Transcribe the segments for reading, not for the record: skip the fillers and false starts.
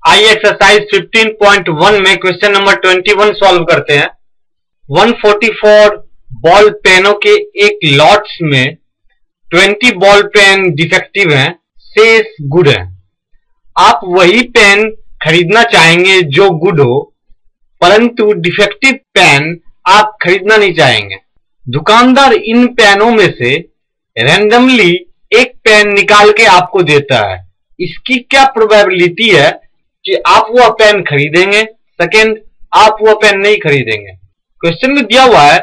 आइए एक्सरसाइज 15.1 में question number 21 solve करते हैं। 144 बॉल पेनों के एक लॉट्स में 20 बॉल पेन डिफेक्टिव हैं, शेष गुड हैं। आप वही पेन खरीदना चाहेंगे जो गुड हो, परंतु डिफेक्टिव पेन आप खरीदना नहीं चाहेंगे। दुकानदार इन पेनों में से रैंडमली एक पेन निकाल के आपको देता है। इसकी क्या प्रोबेबिलिटी है कि आप वह पेन खरीदेंगे? सेकेंड, आप वह पेन नहीं खरीदेंगे। क्वेश्चन में दिया हुआ है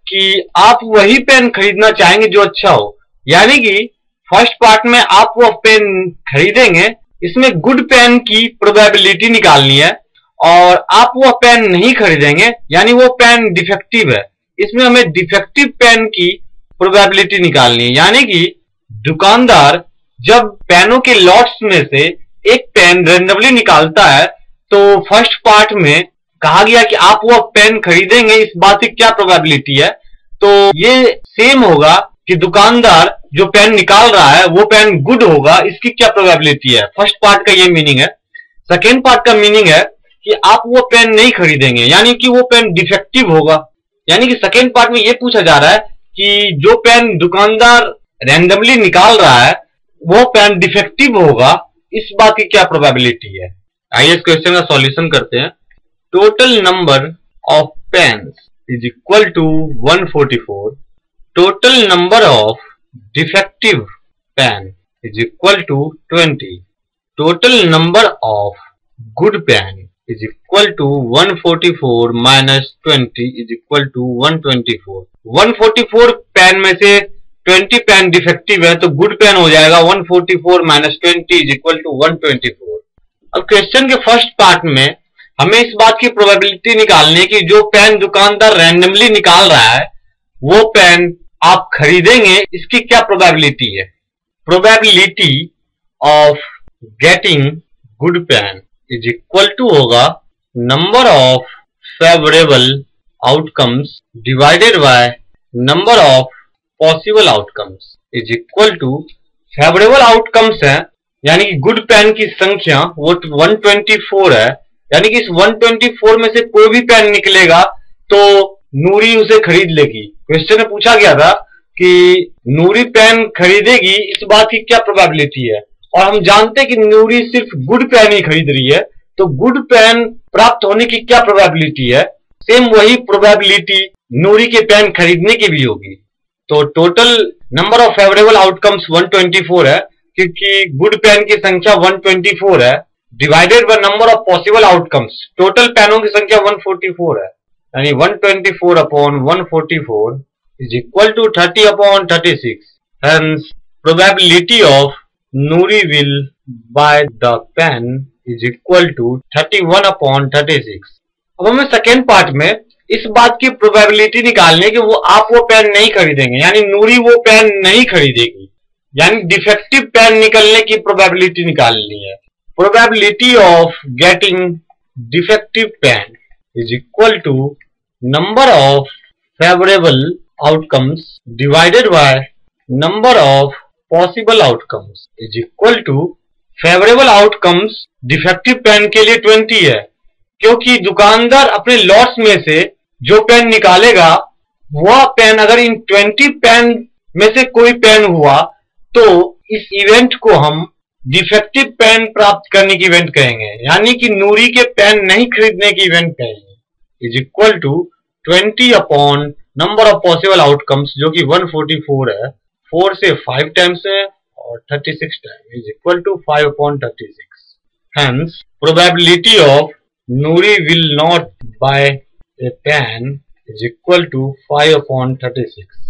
कि आप वही पेन खरीदना चाहेंगे जो अच्छा हो, यानी कि फर्स्ट पार्ट में आप वह पेन खरीदेंगे, इसमें गुड पेन की प्रोबेबिलिटी निकालनी है, और आप वह पेन नहीं खरीदेंगे यानी वो पेन डिफेक्टिव है, इसमें हमें डिफेक्टिव पेन की प्रोबेबिलिटी निकालनी है। यानी कि दुकानदार जब पेनों के लॉट्स में से एक पेन रेंडमली निकालता है, तो फर्स्ट पार्ट में कहा गया कि आप वह पेन खरीदेंगे, इस बात की क्या प्रोबेबिलिटी है? तो ये सेम होगा कि दुकानदार जो पेन निकाल रहा है वो पेन गुड होगा, इसकी क्या प्रोबेबिलिटी है? फर्स्ट पार्ट का ये मीनिंग है। सेकेंड पार्ट का मीनिंग है कि आप वो पेन नहीं खरीदेंगे, यानी कि वो पेन डिफेक्टिव होगा। यानी कि सेकेंड पार्ट में ये पूछा जा रहा है कि जो पेन दुकानदार रैंडमली निकाल रहा है वो पेन डिफेक्टिव होगा, इस बात की क्या प्रोबेबिलिटी है? आइए इस क्वेश्चन का सॉल्यूशन करते हैं। Total number of pens is equal to 144, total number of defective pen is equal to 20, total number of good pen is equal to 144 minus 20 is equal to 124। 144 pen में से 20 pen defective है, तो good pain हो जाएगा 144 minus 20 is equal to 124। अब question के first part में हमें इस बात की प्रोबेबिलिटी निकालनी है कि जो पेन दुकानदार रैंडमली निकाल रहा है वो पेन आप खरीदेंगे, इसकी क्या प्रोबेबिलिटी है? Probability of getting good pen is equal to होगा number of favourable outcomes divided by number of possible outcomes is equal to, favourable outcomes है यानी कि गुड पेन की संख्या वो 124 है, यानी कि इस 124 में से कोई भी पेन निकलेगा तो नूरी उसे खरीद लेगी। क्वेश्चन में पूछा गया था कि नूरी पेन खरीदेगी, इस बात की क्या प्रोबेबिलिटी है? और हम जानते हैं कि नूरी सिर्फ गुड पेन ही खरीद रही है, तो गुड पेन प्राप्त होने की क्या प्रोबेबिलिटी है? सेम वही प्रोबेबिलिटी नूरी के पेन खरीदने की भी होगी। तो total number of favourable outcomes 124 है, क्योंकि गुड पेन की संख्या 124 है, divided by number of possible outcomes, total पेनों की संख्या 144 है, यानी 124 upon 144 is equal to 30 upon 36। Hence probability of Noori will buy the pen is equal to 31 upon 36। अब हमें सेकेंड पार्ट में इस बात की प्रोबेबिलिटी निकालनी है कि आप वो पेन नहीं खरीदेंगे, यानी नूरी वो पेन नहीं खरीदेगी, यानी डिफेक्टिव पेन निकलने की प्रोबेबिलिटी निकालनी है। Probability of getting defective pen is equal to number of favourable outcomes divided by number of possible outcomes is equal to, favourable outcomes defective pen के लिए 20 है, क्योंकि दुकानदार अपने लॉट्स में से जो पेन निकालेगा वह पेन अगर इन 20 पेन में से कोई पेन हुआ तो इस इवेंट को हम डिफेक्टिव पेन प्राप्त करने की इवेंट कहेंगे, यानी कि नूरी के पेन नहीं खरीदने की इवेंट कहेंगे। Is equal to 20 upon number of possible outcomes जो कि 144 है, 4 से 5 टाइम्स है और 36 time is equal to 5 upon 36। Hence probability of Noori will not buy a pen is equal to 5 upon 36.